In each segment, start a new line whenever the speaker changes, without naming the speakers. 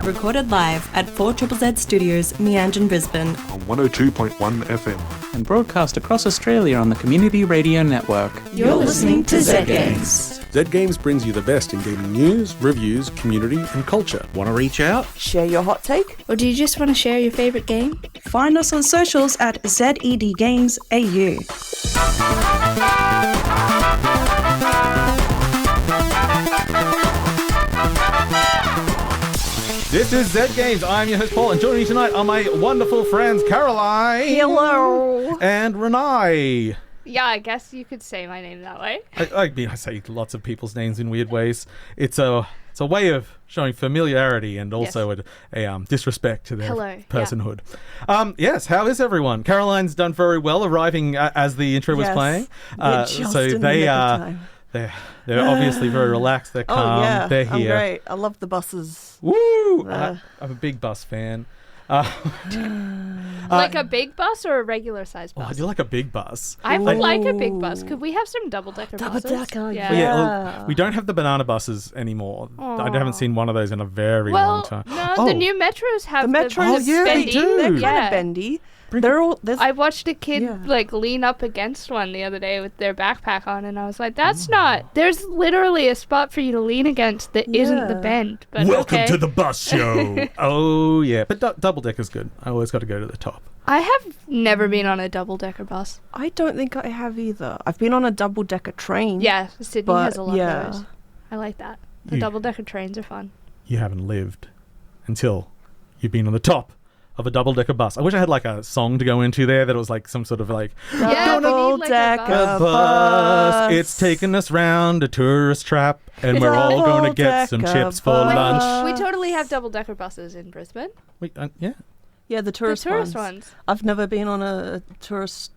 recorded live at 4ZZZ Studios, Meanjin, Brisbane.
On 102.1 FM.
And broadcast across Australia on the Community Radio Network.
You're listening to Zed Games.
Zed Games brings you the best in gaming news, reviews, community and culture. Want to reach out?
Share your hot take?
Or do you just want to share your favourite game?
Find us on socials at ZED Games AU.
This is Zed Games. I'm your host, Paul, and joining me tonight are my wonderful friends, Caroline.
Hello.
And Renee.
Yeah, I guess you could say my name that way.
I say lots of people's names in weird ways. It's a way of showing familiarity and also a disrespect to their personhood. Yeah. Yes, how is everyone? Caroline's done very well, arriving as the intro was playing.
So
they're obviously very relaxed. They're calm.
Oh, yeah.
They're here.
I'm great. I love the buses.
Woo! I'm a big bus fan.
Like a big bus or a regular size bus?
I do like a big bus.
I would like a big bus. Could we have some double-decker buses?
Double-decker,
yeah.
We don't have the banana buses anymore. I haven't seen one of those in a very long time.
No, the new metros have
the metros.
they do.
They're kind of bendy.
I watched a kid lean up against one the other day with their backpack on, and I was like, "That's not." There's literally a spot for you to lean against that isn't the bend. But
welcome to the bus show. Oh yeah, but double decker's good. I always got to go to the top.
I have never been on a double decker bus.
I don't think I have either. I've been on a double decker train.
Yeah, Sydney has a lot of those. I like that. The double decker trains are fun.
You haven't lived until you've been on the top of a double-decker bus. I wish I had like a song to go into there that was like some sort of like
double-decker
bus. It's taking us round a tourist trap and we're all going to get some chips for lunch.
We totally have double-decker buses in Brisbane.
Yeah, the tourist ones. I've never been on a tourist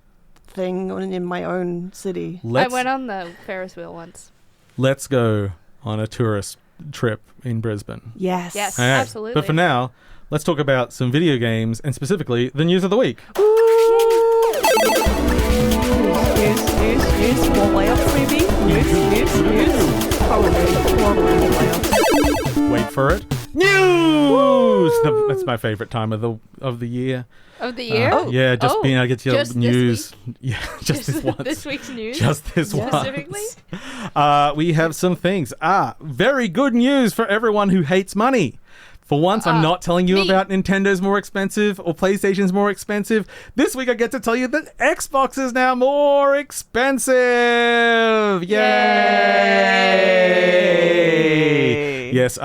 thing in my own city.
I went on the Ferris wheel once.
Let's go on a tourist trip in Brisbane.
Yes.
Yes,
right.
Absolutely.
But for now, let's talk about some video games and specifically the news of the week.
News. More layoffs, maybe? News. Probably layoffs.
Wait for it. News! That's my favourite time of the year.
Of the year?
Yeah, just being able to get to
just
news.
This week?
Yeah, just this once.
This week's news?
Just this once.
Specifically?
We have some things. Very good news for everyone who hates money. For once, I'm not telling you about Nintendo's more expensive or PlayStation's more expensive. This week, I get to tell you that Xbox is now more expensive. Yay! Yes,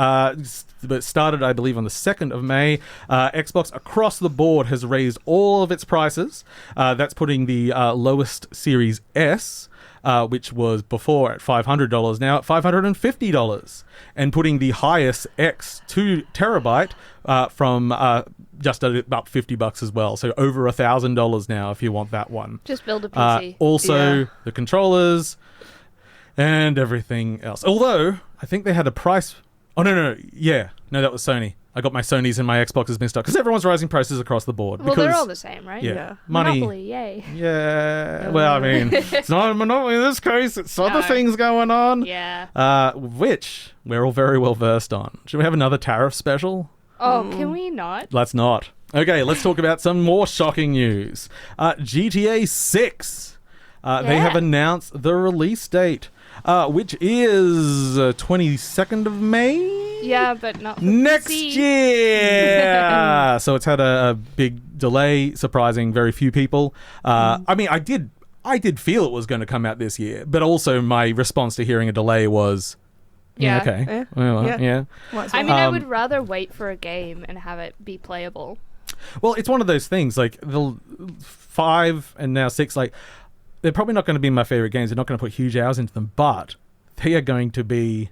but started, I believe, on the 2nd of May. Xbox across the board has raised all of its prices. That's putting the lowest Series S, which was before at $500, now at $550, and putting the highest X 2 terabyte from just at about $50 as well. So over $1,000 now if you want that one.
Just build a PC.
Also, the controllers and everything else. Although I think they had a price. Oh no, that was Sony. I got my Sonys and my Xboxes mixed up because everyone's raising prices across the board.
Well, they're all the same, right?
Yeah. Money.
Monopoly, yay.
Yeah. Well, I mean, it's not a monopoly in this case. It's other things going on.
Yeah.
Which we're all very well versed on. Should we have another tariff special?
Oh, can we not?
Let's not. Okay, let's talk about some more shocking news. GTA 6. They have announced the release date, which is 22nd of May?
Yeah, but not
next year. So it's had a big delay, surprising very few people. I mean, I did feel it was going to come out this year, but also my response to hearing a delay was, okay. Yeah.
I mean, I would rather wait for a game and have it be playable.
Well, it's one of those things, like the 5 and now 6, like, they're probably not going to be my favorite games. They're not going to put huge hours into them, but they are going to be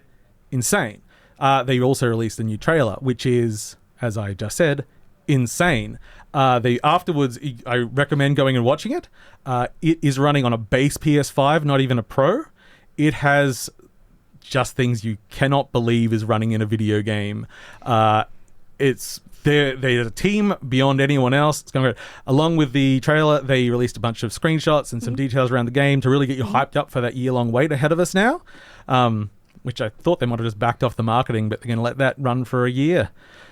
insane. They also released a new trailer, which is, as I just said, insane. Afterwards, I recommend going and watching it. It is running on a base PS5, not even a Pro. It has just things you cannot believe is running in a video game. They're a team beyond anyone else. It's going to go. Along with the trailer, they released a bunch of screenshots and some details around the game to really get you hyped up for that year-long wait ahead of us now, which I thought they might have just backed off the marketing, but they're going to let that run for a year.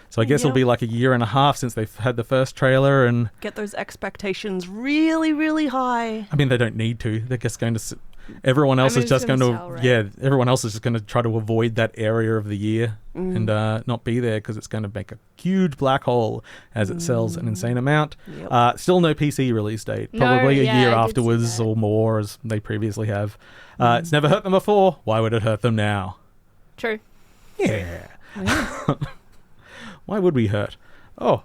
So I guess it'll be like a year and a half since they've had the first trailer, and
get those expectations really, really high.
I mean, they don't need to. They're just going to. Everyone else is just going to.
Sell, right?
Yeah, everyone else is just going to try to avoid that area of the year and not be there because it's going to make a huge black hole as it sells an insane amount.
Yep.
Still no PC release date. Probably a year
I did see
afterwards
that.
or more, as they previously have. It's never hurt them before. Why would it hurt them now?
True.
Yeah. Why would we hurt? Oh,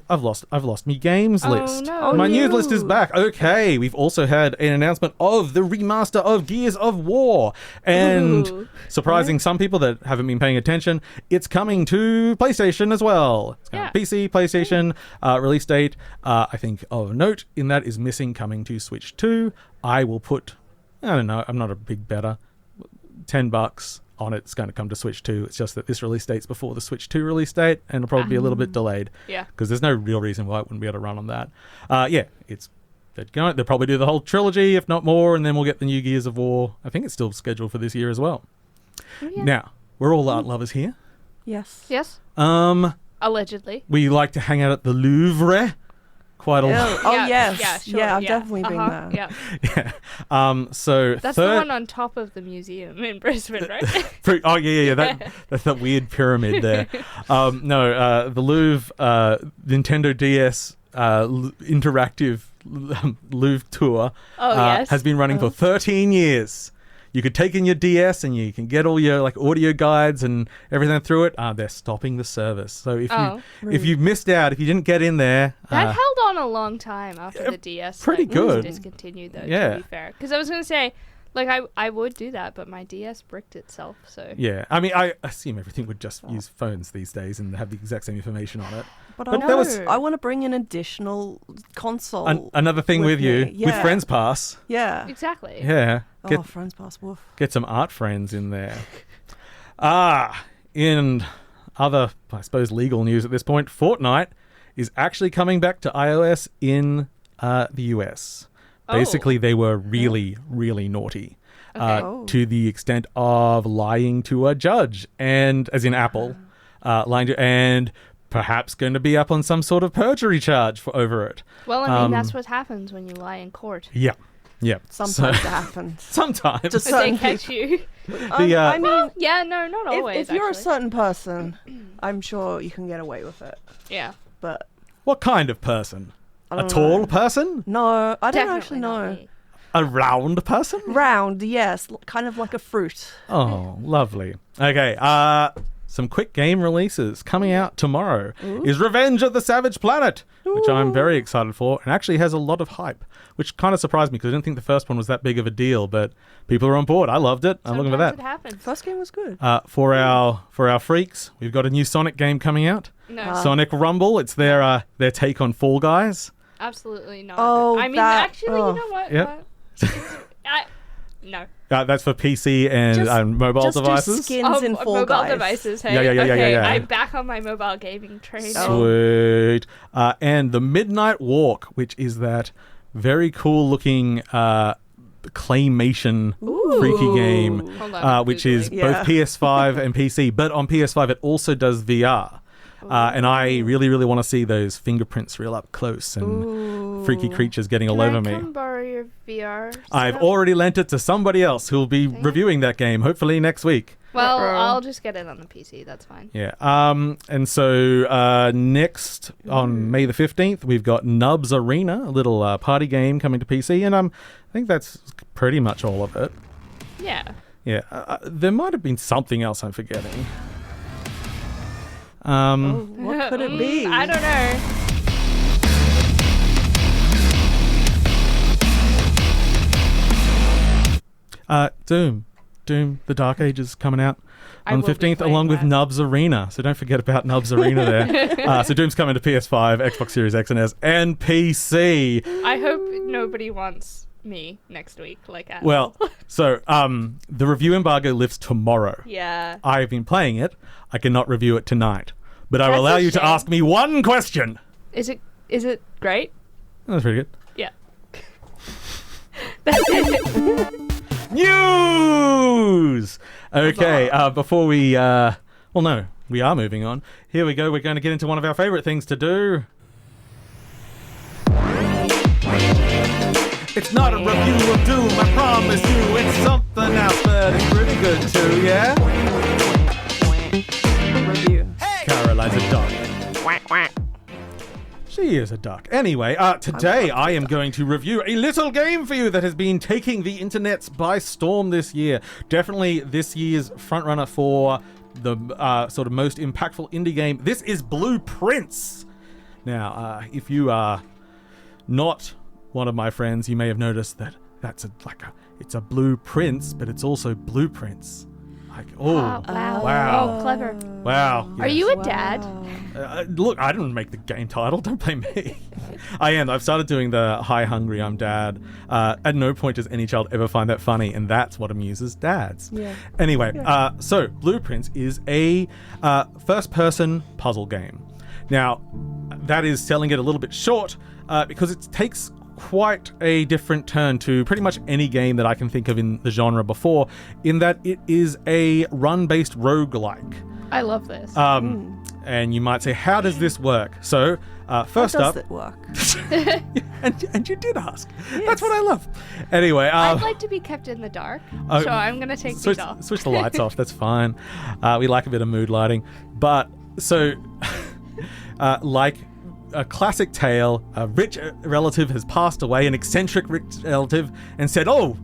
I've lost me games list.
No.
My news list is back. Okay, we've also had an announcement of the remaster of Gears of War, and
Ooh.
surprising some people that haven't been paying attention, it's coming to PlayStation as well. It's coming to PC, PlayStation. Release date, I think of note in that is missing, coming to Switch 2. I will put, I don't know, I'm not a big better, $10 on it. It's going to come to Switch 2. It's just that this release date's before the Switch 2 release date, and it'll probably be a little bit delayed.
Yeah.
Because there's no real reason why it wouldn't be able to run on that. They'll probably do the whole trilogy, if not more, and then we'll get the new Gears of War. I think it's still scheduled for this year as well.
Yeah.
Now, we're all art lovers here.
Yes.
Yes. Allegedly.
We like to hang out at the Louvre quite a lot.
Oh,
Yeah,
yes.
yeah, sure,
I've
yeah.
definitely been there.
Yeah.
Yeah. So
That's the one on top of the museum in Brisbane, right?
That's that weird pyramid there. The Louvre Nintendo DS interactive Louvre tour
yes.
has been running for 13 years. You could take in your DS and you can get all your like audio guides and everything through it. They're stopping the service. So if you missed out, if you didn't get in there,
That held on a long time after the DS.
pretty good.
Was discontinued though.
Yeah.
To be fair, because I was gonna say, like I would do that, but my DS bricked itself. So
yeah, I mean, I assume everything would just use phones these days and have the exact same information on it.
But
But
I want to bring an additional console.
Another thing with you,
me.
with Friends Pass.
Yeah.
exactly.
Yeah.
Friends Pass, woof.
Get some art friends in there. In other, I suppose, legal news at this point, Fortnite is actually coming back to iOS in the US. Basically, they were really, really naughty. To the extent of lying to a judge, and as in Apple, lying to, and perhaps going to be up on some sort of perjury charge over it.
Well, I mean, that's what happens when you lie in court.
Yeah.
Sometimes it happens.
Sometimes.
To
But they
certain
catch
people.
you.
I mean,
Yeah, no, not always.
if you're a
actually.
certain person, I'm sure you can get away with it.
Yeah.
But
What kind of person?
I
A
don't
tall
know.
person?
No, I don't
Definitely
actually
not
know.
me.
A round person?
Round, yes, kind of like a fruit.
Oh, lovely. Okay, some quick game releases coming out tomorrow is Revenge of the Savage Planet, which I'm very excited for, and actually has a lot of hype, which kind of surprised me because I didn't think the first one was that big of a deal, but people are on board. I loved it. I'm looking for
Sometimes
that.
It happens.
First game was good.
For our freaks, we've got a new Sonic game coming out.
No,
Sonic Rumble. It's their take on Fall Guys.
absolutely not.
Oh,
I mean,
that-
actually,
oh.
you know what?
Yep.
No.
That's for PC and mobile
just
devices.
do skins in Fall
mobile
Guys.
devices. Hey,
Yeah.
okay,
Yeah.
I'm back on my mobile gaming train.
Sweet. And the Midnight Walk, which is that very cool looking claymation freaky game,
Hold on, I'm
which is
Googling.
both PS5 and PC. But on PS5, it also does VR. And I really, really want to see those fingerprints real up close and freaky creatures getting all over
Can I
me.
come borrow your VR?
I've
stuff?
already lent it to somebody else who'll be reviewing that game, hopefully next week.
Well,
Uh-oh.
I'll just get it on the PC. That's fine.
Yeah. And so next on May the 15th, we've got Nubs Arena, a little party game coming to PC, and I think that's pretty much all of it.
Yeah.
Yeah. There might have been something else I'm forgetting.
What could it be?
I don't know.
Doom, the Dark Ages coming out on the
will be
15th,
playing
along with
that.
Nubs Arena. So don't forget about Nubs Arena there. So Doom's coming to PS5, Xbox Series X and S, and PC.
I hope nobody wants me next week, like at
Well,
all.
so the review embargo lifts tomorrow.
Yeah.
I've been playing it. I cannot review it tonight, but I will
That's
allow
a
you to
shame.
ask me one question.
Is it great?
That's pretty good.
Yeah. That's it.
News. Okay. Before we, well, no, We are moving on. Here we go. We're going to get into one of our favorite things to do. It's not a review of doom, I promise you. It's something else, but it's pretty good too, yeah?
Review.
Caroline's a duck. She is a duck. Anyway, today I am going to review a little game for you that has been taking the internets by storm this year. Definitely this year's frontrunner for the sort of most impactful indie game. This is Blueprints. Now, if you are not one of my friends, you may have noticed that it's a blueprints, but it's also blueprints. Like, wow.
Oh, clever.
Wow.
Are you a dad?
Look, I didn't make the game title. Don't blame me. I am. I've started doing the Hi Hungry, I'm Dad. At no point does any child ever find that funny, and that's what amuses dads. Yeah. Anyway, so Blueprints is a first-person puzzle game. Now, that is selling it a little bit short because it takes quite a different turn to pretty much any game that I can think of in the genre before, in that it is a run-based roguelike.
I love this.
And you might say, how does this work? So, first up...
How does it work?
and you did ask. Yes. That's what I love. Anyway...
I'd like to be kept in the dark, so I'm going to take these off.
Switch the lights off, that's fine. We like a bit of mood lighting. But, so, like a classic tale, a rich relative has passed away, an eccentric rich relative, and said, "Oh,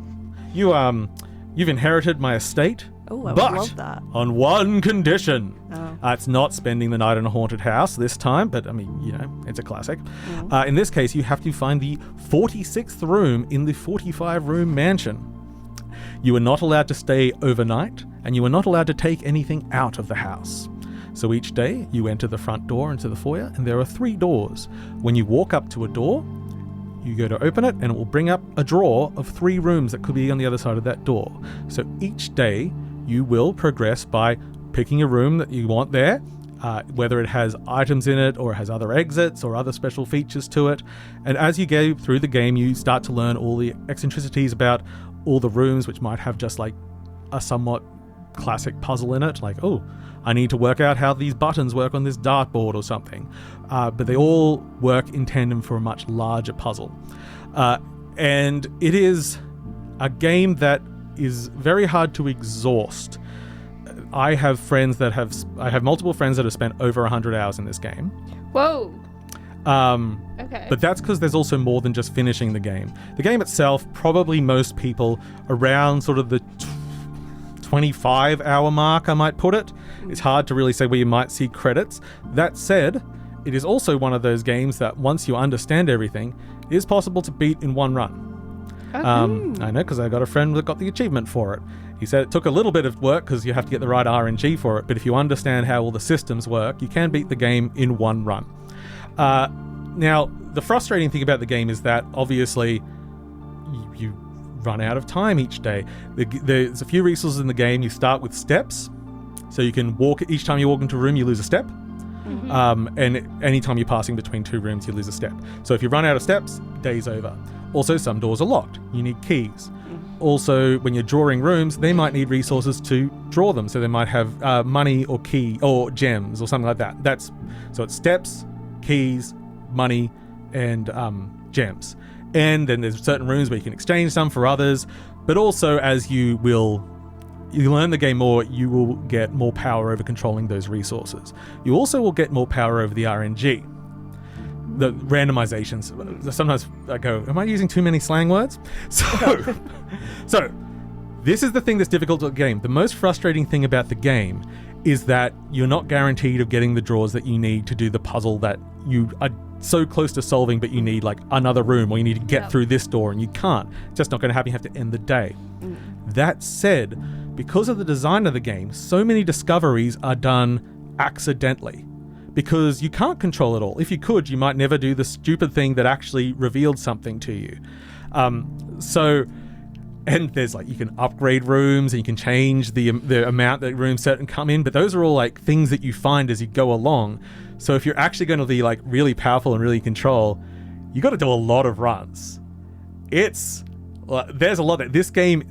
you've inherited my estate,
I
but
would love that.
On one condition."
Oh.
It's not spending the night in a haunted house this time, but I mean, you know, it's a classic.
Mm.
In this case, you have to find the 46th room in the 45-room mansion. You are not allowed to stay overnight, and you are not allowed to take anything out of the house. So each day, you enter the front door into the foyer, and there are 3 doors. When you walk up to a door, you go to open it, and it will bring up a drawer of 3 rooms that could be on the other side of that door. So each day, you will progress by picking a room that you want there, whether it has items in it, or it has other exits, or other special features to it. And as you go through the game, you start to learn all the eccentricities about all the rooms, which might have just like a somewhat classic puzzle in it, like, oh, I need to work out how these buttons work on this dartboard or something. But they all work in tandem for a much larger puzzle. And it is a game that is very hard to exhaust. I have multiple friends that have spent over 100 hours in this game.
Whoa. Okay.
But that's because there's also more than just finishing the game. The game itself, probably most people around sort of the 25-hour mark, I might put it. It's hard to really say where you might see credits. That said, it is also one of those games that once you understand everything, it is possible to beat in one run. I know, because I got a friend that got the achievement for it. He said it took a little bit of work because you have to get the right RNG for it, but if you understand how all the systems work, you can beat the game in one run. Now, the frustrating thing about the game is that obviously you run out of time each day. There's a few resources in the game. You start with steps, so you can walk. Each time you walk into a room, you lose a step. Mm-hmm. And anytime you're passing between 2 rooms, you lose a step. So if you run out of steps, day's over. Also, some doors are locked. You need keys. Also, when you're drawing rooms, they might need resources to draw them. So they might have money or key or gems or something like that. So it's steps, keys, money, and gems. And then there's certain rooms where you can exchange some for others. But also, as you learn the game more, you will get more power over controlling those resources. You also will get more power over the RNG. The randomizations. Sometimes I go, am I using too many slang words? So this is the thing that's difficult with the game. The most frustrating thing about the game is that you're not guaranteed of getting the draws that you need to do the puzzle that you are so close to solving, but you need like another room, or you need to get through this door, and you can't. It's just not going to happen. You have to end the day. That said, because of the design of the game, so many discoveries are done accidentally. Because you can't control it all. If you could, you might never do the stupid thing that actually revealed something to you. And there's like, you can upgrade rooms and you can change the amount that rooms certain come in, but those are all like things that you find as you go along. So if you're actually going to be like really powerful and really control, you got to do a lot of runs. There's a lot that this game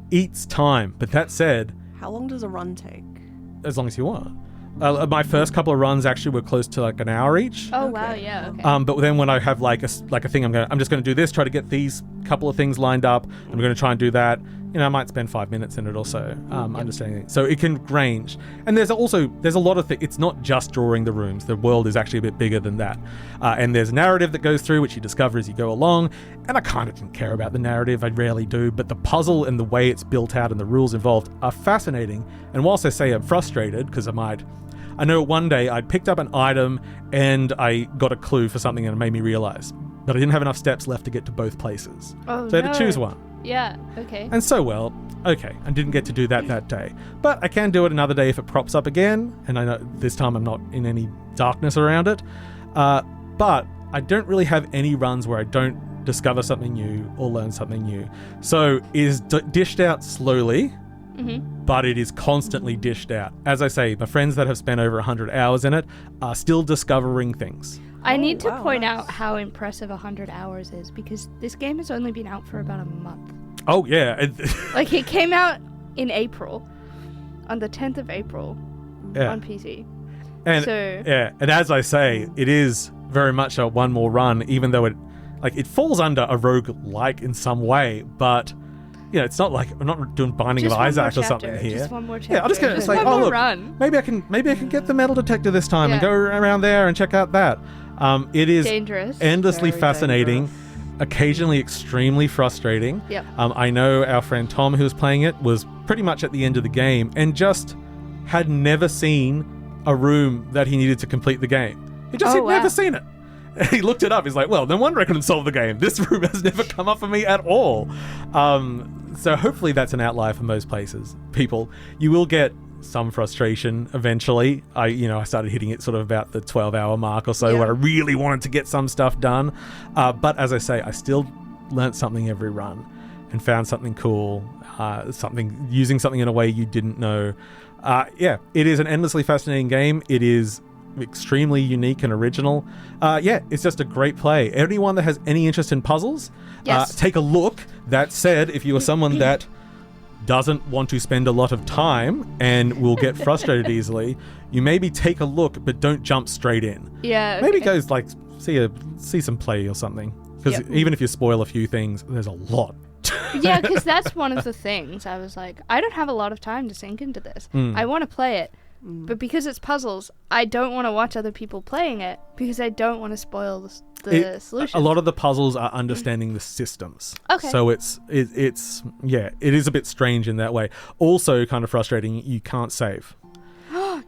eats time. But that said,
how long does a run take?
As long as you want. My first couple of runs actually were close to like an hour each.
Oh wow, yeah. Okay.
But then when I have like a thing, I'm just going to do this, try to get these couple of things lined up. I'm going to try and do that. I might spend 5 minutes in it or so, understanding it. So it can range. And there's a lot of things. It's not just drawing the rooms. The world is actually a bit bigger than that. And there's narrative that goes through, which you discover as you go along. And I kind of didn't care about the narrative. I rarely do. But the puzzle and the way it's built out and the rules involved are fascinating. And whilst I say I'm frustrated, because I know one day I'd picked up an item and I got a clue for something and it made me realize that I didn't have enough steps left to get to both places.
Oh,
so I had to choose one.
Yeah, okay.
And so, I didn't get to do that day. But I can do it another day if it props up again, and I know this time I'm not in any darkness around it. But I don't really have any runs where I don't discover something new or learn something new. So it is dished out slowly, but it is constantly dished out. As I say, my friends that have spent over 100 hours in it are still discovering things.
I need to point out how impressive 100 hours is, because this game has only been out for about a month.
Oh, yeah.
Like, it came out in April, on the 10th of April, on PC.
And, and as I say, it is very much a one more run, even though it falls under a roguelike in some way, but... it's not like I'm not doing Binding of Isaac or something here.
Just one more chapter.
Yeah, I'm just going to say,
run.
maybe I can get the metal detector this time and go around there and check out that. It is
dangerous,
endlessly
Very
fascinating,
dangerous.
Occasionally extremely frustrating.
Yep.
I know our friend Tom, who was playing it, was pretty much at the end of the game and just had never seen a room that he needed to complete the game. He'd never seen it. He looked it up. He's like, well, no wonder I couldn't solve the game. This room has never come up for me at all. So hopefully that's an outlier for most people. You will get some frustration eventually. I started hitting it sort of about the 12-hour mark or so where I really wanted to get some stuff done. But as I say, I still learnt something every run and found something cool, using something in a way you didn't know. It is an endlessly fascinating game. It is extremely unique and original. It's just a great play. Anyone that has any interest in puzzles, take a look. That said, if you are someone that doesn't want to spend a lot of time and will get frustrated easily, you maybe take a look, but don't jump straight in.
Yeah.
Maybe go see some play or something. Because even if you spoil a few things, there's a lot.
Yeah, because that's one of the things. I was like, I don't have a lot of time to sink into this. I want to play it. But because it's puzzles, I don't want to watch other people playing it because I don't want to spoil the solution.
A lot of the puzzles are understanding the systems.
Okay.
So it is a bit strange in that way. Also kind of frustrating, you can't save.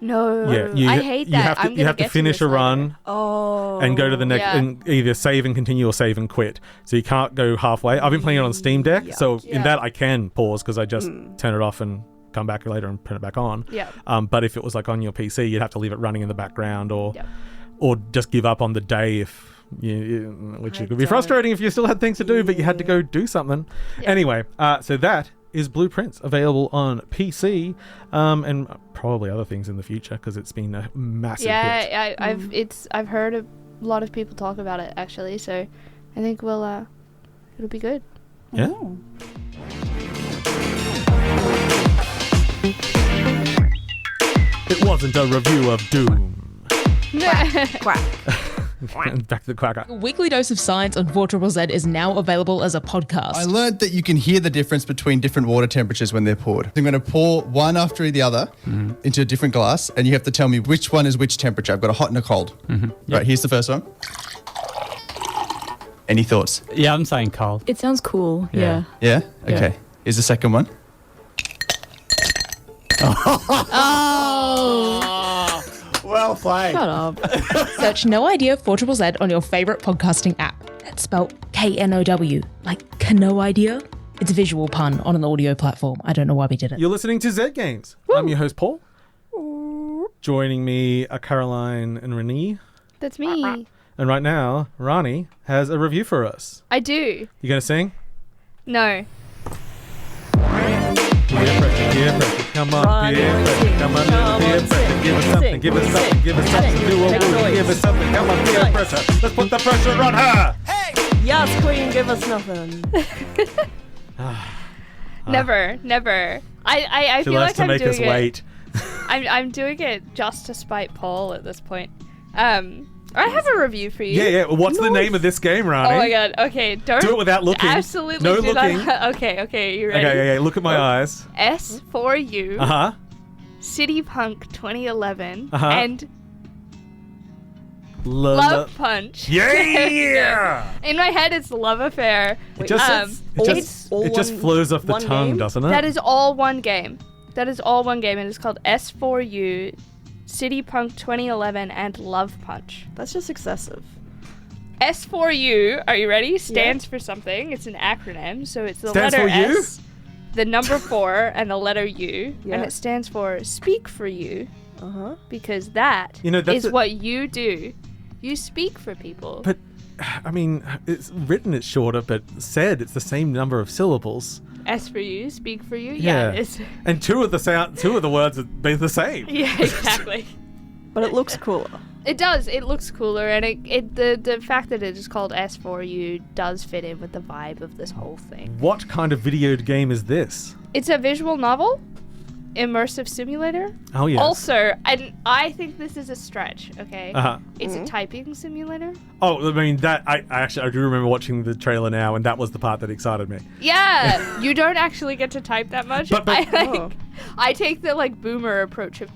No.
Yeah,
I hate that.
You have to finish a run and go to the next and either save and continue or save and quit. So you can't go halfway. I've been playing it on Steam Deck, so in that I can pause because I just turn it off and come back later and turn it back on.
Yeah.
But if it was like on your PC, you'd have to leave it running in the background or just give up on the day which could be frustrating if you still had things to do, but you had to go do something. Yeah. Anyway, so that is Blueprints, available on PC and probably other things in the future because it's been a massive hit.
I've heard a lot of people talk about it actually, so I think it'll be good.
Yeah.
Oh.
It wasn't a review of Doom.
Quack.
Back to the quacker.
A weekly dose of science on 4ZZZ is now available as a podcast.
I learned that you can hear the difference between different water temperatures when they're poured. I'm going to pour one after the other into a different glass, and you have to tell me which one is which temperature. I've got a hot and a cold. Right, here's the first one. Any thoughts?
Yeah, I'm saying cold.
It sounds cool. Yeah.
Yeah? Okay. Here's the second one. Well played.
Shut up.
Search No Idea 4ZZZ on your favourite podcasting app. That's spelled KNOW, like no idea. It's a visual pun on an audio platform. I don't know why we did it.
You're listening to Zed Games. Woo. I'm your host, Paul. Joining me are Caroline and Renee.
That's me.
And right now, Rani has a review for us.
I do.
You going to sing?
No.
Peer pressure, come on, peer pressure, come on, peer pressure, give us something, give us something, give us something, do a woo, give us something, come on, peer pressure, let's put the pressure on her!
Hey! Yes, queen, give us nothing.
Never. I
She
feel
likes
like
to
I'm
make
doing
us wait.
I'm doing it just to spite Paul at this point. I have a review for you.
Yeah. What's the name of this game, Ronnie?
Oh my god. Okay, don't
do it without looking.
Absolutely
no
do
looking.
Not. Okay. You ready?
Okay. Look at my eyes.
S4U. CityPunk 2011 and Love Punch.
Yeah.
In my head, it's Love Affair.
It just flows off the tongue,
game?
doesn't it?
That is all one game. It is called S4U, CityPunk 2011, and Love Punch.
That's just excessive.
S4U, are you ready? Stands for something. It's an acronym, so it's the
Stands
letter
for you?
S, the number 4, and the letter U, and it stands for Speak for You. Because that is what you do. You speak for people.
But, I mean, it's written it's shorter, but said it's the same number of syllables.
S for you, speak for you.
Yeah.
It's
and two of the words would be the same.
Yeah, exactly.
But it looks cooler.
It does. It looks cooler, and the fact that it is called S4U does fit in with the vibe of this whole thing.
What kind of video game is this?
It's a visual novel. Immersive simulator.
Oh, yes.
Also, and I think this is a stretch, okay? It's a typing simulator.
Oh, I mean, that I do remember watching the trailer now, and that was the part that excited me.
Yeah, you don't actually get to type that much. I take the boomer approach of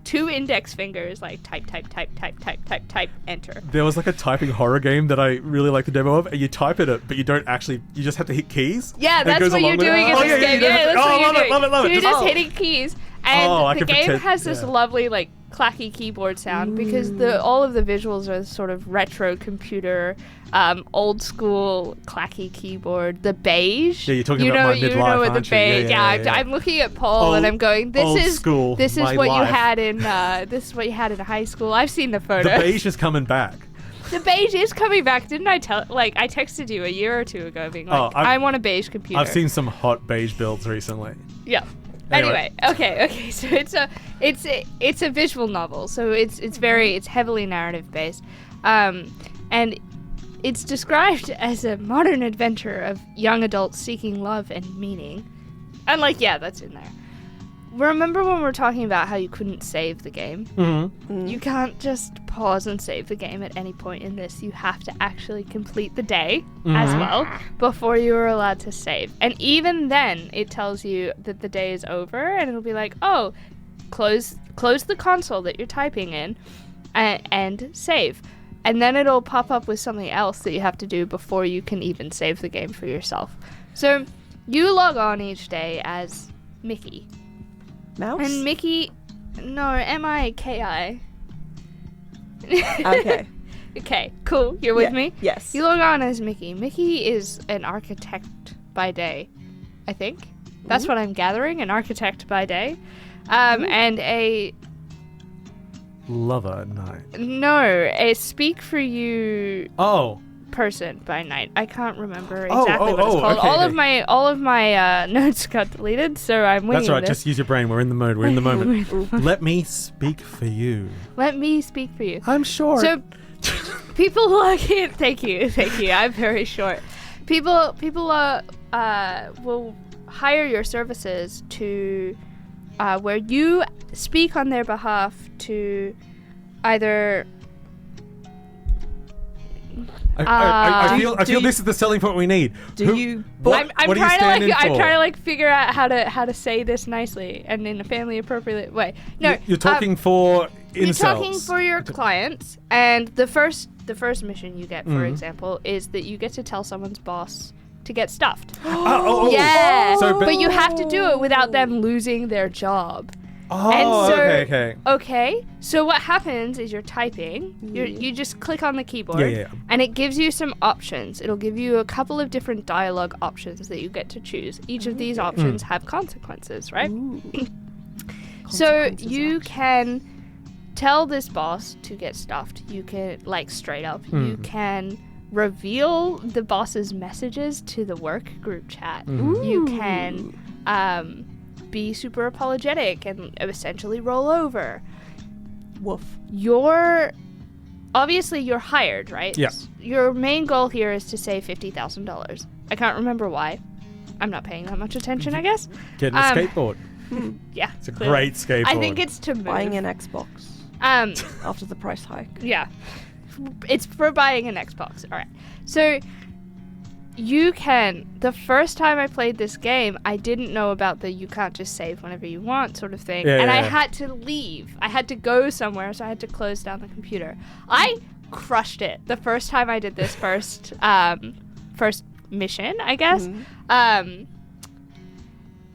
2 index fingers, type, enter.
There was a typing horror game that I really like the demo of, and you type it, but you don't actually, you just have to hit keys.
Yeah, that's what you're doing in this game. Yeah, that's what you're doing.
Love it.
You're just hitting keys. And the game has this
yeah.
lovely, clacky keyboard sound because all of the visuals are sort of retro computer, old school clacky keyboard. The beige.
Yeah, you're talking about my midlife,
you know what the
aren't you?
beige.
Yeah.
I'm looking at Paul and I'm going, this is what you had in high school. I've seen the photo.
The beige is coming back.
The beige is coming back. Didn't I tell? I texted you a year or two ago, being I want a beige computer.
I've seen some hot beige builds recently.
Yeah. Anyway, okay. So it's a visual novel. So it's heavily narrative based, and it's described as a modern adventure of young adults seeking love and meaning. And that's in there. Remember when we were talking about how you couldn't save the game? Mm-hmm. You can't just pause and save the game at any point in this. You have to actually complete the day as well before you are allowed to save. And even then, it tells you that the day is over, and it'll be like, oh, close the console that you're typing in and save. And then it'll pop up with something else that you have to do before you can even save the game for yourself. So you log on each day as Mickey.
Mouse?
And Mickey... No, M-I-K-I.
Okay.
Okay, cool. You're with me?
Yes.
You log on as Mickey. Mickey is an architect by day, I think. That's what I'm gathering, an architect by day. And a...
Lover at night.
No, a speak for you...
Oh.
person by night. I can't remember exactly what it's called.
Okay,
all of my notes got deleted, so I'm winging
That's right.
this.
Just use your brain. We're in the mode. We're in the moment. Let me speak for you.
Let me speak for you.
I'm short.
So people thank you. I'm very short. People will hire your services to where you speak on their behalf to either.
I feel this is the selling point we need.
I'm trying to figure out how to say this nicely and in a family appropriate way. No,
you're talking for incels.
You're talking for your clients, and the first mission you get, for example, is that you get to tell someone's boss to get stuffed. Yeah, but you have to do it without them losing their job. Okay. So what happens is you're typing. You just click on the keyboard, and it gives you some options. It'll give you a couple of different dialogue options that you get to choose. Each of these options have consequences, right? So you can tell this boss to get stuffed. You can, straight up, you can reveal the boss's messages to the work group chat. You can be super apologetic and essentially roll over.
Woof.
You're hired, right?
Yes.
Your main goal here is to save $50,000. I can't remember why. I'm not paying that much attention, I guess.
Getting a skateboard.
Yeah.
It's a great skateboard.
I think it's to move.
Buying an Xbox after the price hike.
Yeah. It's for buying an Xbox. All right. So you can, the first time I played this game, I didn't know about the you can't just save whenever you want sort of thing. I had to leave. I had to go somewhere, so I had to close down the computer. I crushed it the first time I did this first mission, I guess.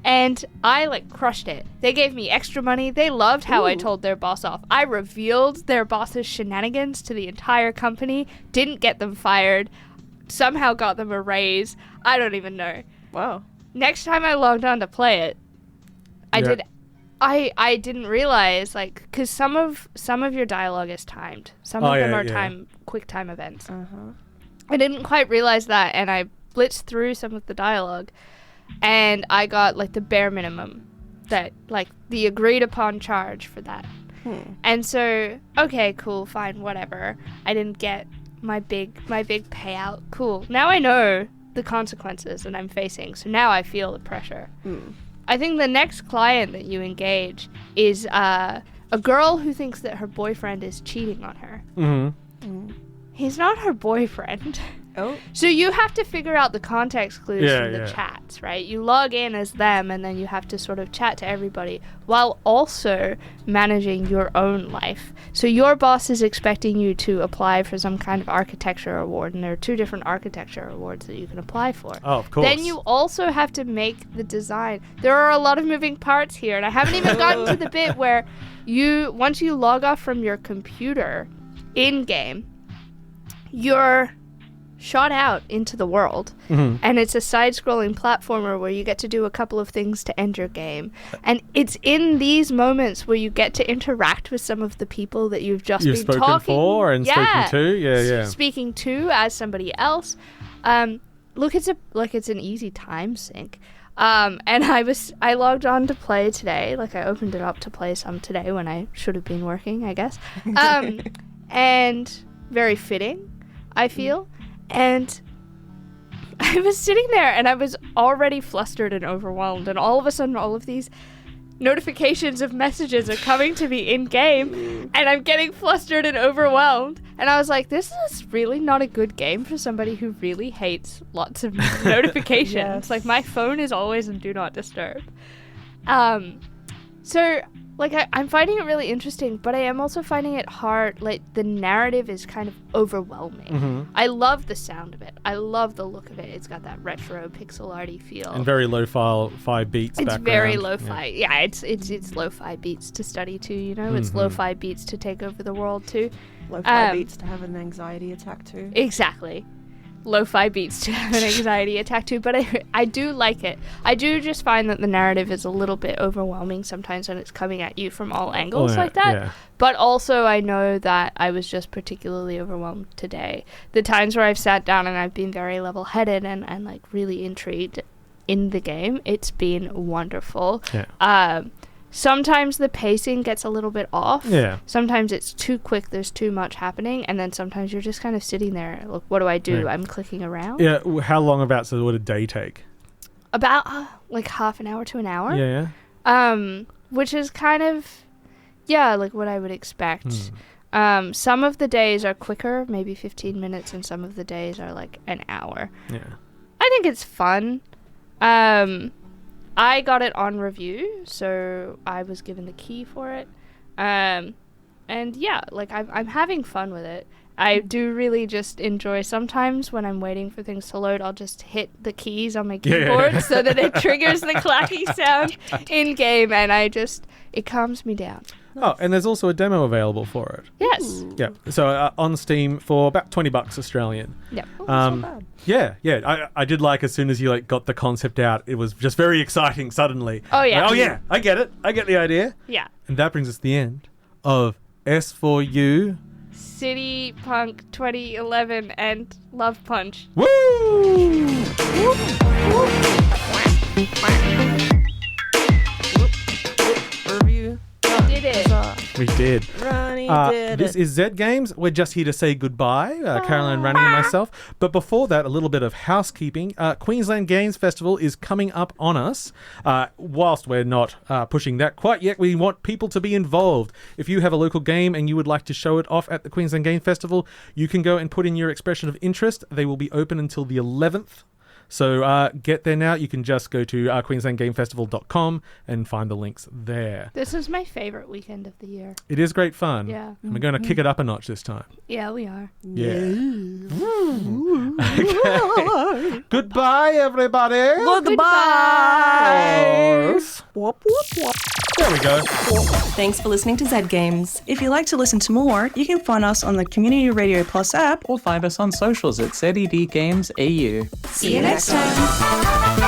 And I crushed it. They gave me extra money. They loved how I told their boss off. I revealed their boss's shenanigans to the entire company, didn't get them fired, somehow got them a raise. I don't even know.
Wow.
Next time I logged on to play it, I didn't realize, because some of your dialogue is timed. Some of them are quick time events. I didn't quite realize that, and I blitzed through some of the dialogue, and I got the bare minimum, that the agreed upon charge for that. And so, okay, cool, fine, whatever. I didn't get my big payout. Cool. Now I know the consequences that I'm facing, so now I feel the pressure. I think the next client that you engage is a girl who thinks that her boyfriend is cheating on her. He's not her boyfriend.
Oh.
So you have to figure out the context clues from the chats, right? You log in as them, and then you have to sort of chat to everybody while also managing your own life. So your boss is expecting you to apply for some kind of architecture award, and there are 2 different architecture awards that you can apply for.
Oh, of course.
Then you also have to make the design. There are a lot of moving parts here, and I haven't even gotten to the bit where once you log off from your computer in-game, you're shot out into the world, and it's a side-scrolling platformer where you get to do a couple of things to end your game, and it's in these moments where you get to interact with some of the people that you've been
spoken
talking
for and speaking to,
speaking to as somebody else. Look, it's an easy time sink. And I logged on to play today. I opened it up to play some today when I should have been working, I guess. And very fitting, I feel. And I was sitting there, and I was already flustered and overwhelmed, and all of a sudden all of these notifications of messages are coming to me in-game, and I'm getting flustered and overwhelmed. And I was like, this is really not a good game for somebody who really hates lots of notifications.
Yes.
My phone is always on Do Not Disturb. So I'm finding it really interesting, but I am also finding it hard. The narrative is kind of overwhelming. I love the sound of it. I love the look of it. It's got that retro pixel arty feel.
And very lo-fi beats background.
It's very lo-fi. Yeah, it's lo-fi beats to study to, It's lo-fi beats to take over the world too.
Lo-fi beats to have an anxiety attack too.
Exactly. Lo-fi beats to have an anxiety attack too, but I do like it. I do just find that the narrative is a little bit overwhelming sometimes when it's coming at you from all angles like that. Yeah. But also I know that I was just particularly overwhelmed today. The times where I've sat down and I've been very level-headed and really intrigued in the game, it's been wonderful. Yeah. Sometimes the pacing gets a little bit off. Yeah. Sometimes it's too quick, there's too much happening, and then sometimes you're just kind of sitting there. Look, what do I do? Yeah. I'm clicking around.
Yeah, how long would a day take?
About half an hour to an hour.
Yeah.
Which is kind of, what I would expect. Some of the days are quicker, maybe 15 minutes, and some of the days are an hour. Yeah. I think it's fun. I got it on review, so I was given the key for it. And I'm having fun with it. I do really just enjoy sometimes when I'm waiting for things to load, I'll just hit the keys on my keyboard so that it triggers the clacky sound in game, and it calms me down.
Oh, and there's also a demo available for it.
Yes.
Yeah. So on Steam for about $20 Australian.
Yep.
Oh, that's not bad.
Yeah. I did as soon as you got the concept out, it was just very exciting suddenly.
Oh yeah.
Oh yeah, I get it. I get the idea.
Yeah.
And that brings us to the end of S4U,
CityPunk 2011, and Love Punch.
Woo!
Review.
Did it.
We did.
Ronnie did
This is Zed Games. We're just here to say goodbye, Caroline, Ronnie, and myself. But before that, a little bit of housekeeping. Queensland Games Festival is coming up on us. Whilst we're not pushing that quite yet, we want people to be involved. If you have a local game and you would like to show it off at the Queensland Game Festival, you can go and put in your expression of interest. They will be open until the 11th. So get there now. You can just go to queenslandgamefestival.com and find the links there.
This is my favorite weekend of the year.
It is great fun.
Yeah.
And we're going to kick it up a notch this time.
Yeah, we are.
Yeah. Okay. Goodbye, everybody.
Goodbye.
Whoop, whoop, whoop. There we go.
Thanks for listening to Zed Games.
If you'd like to listen to more, you can find us on the Community Radio Plus app.
Or find us on socials at ZED Games AU.
See you next time.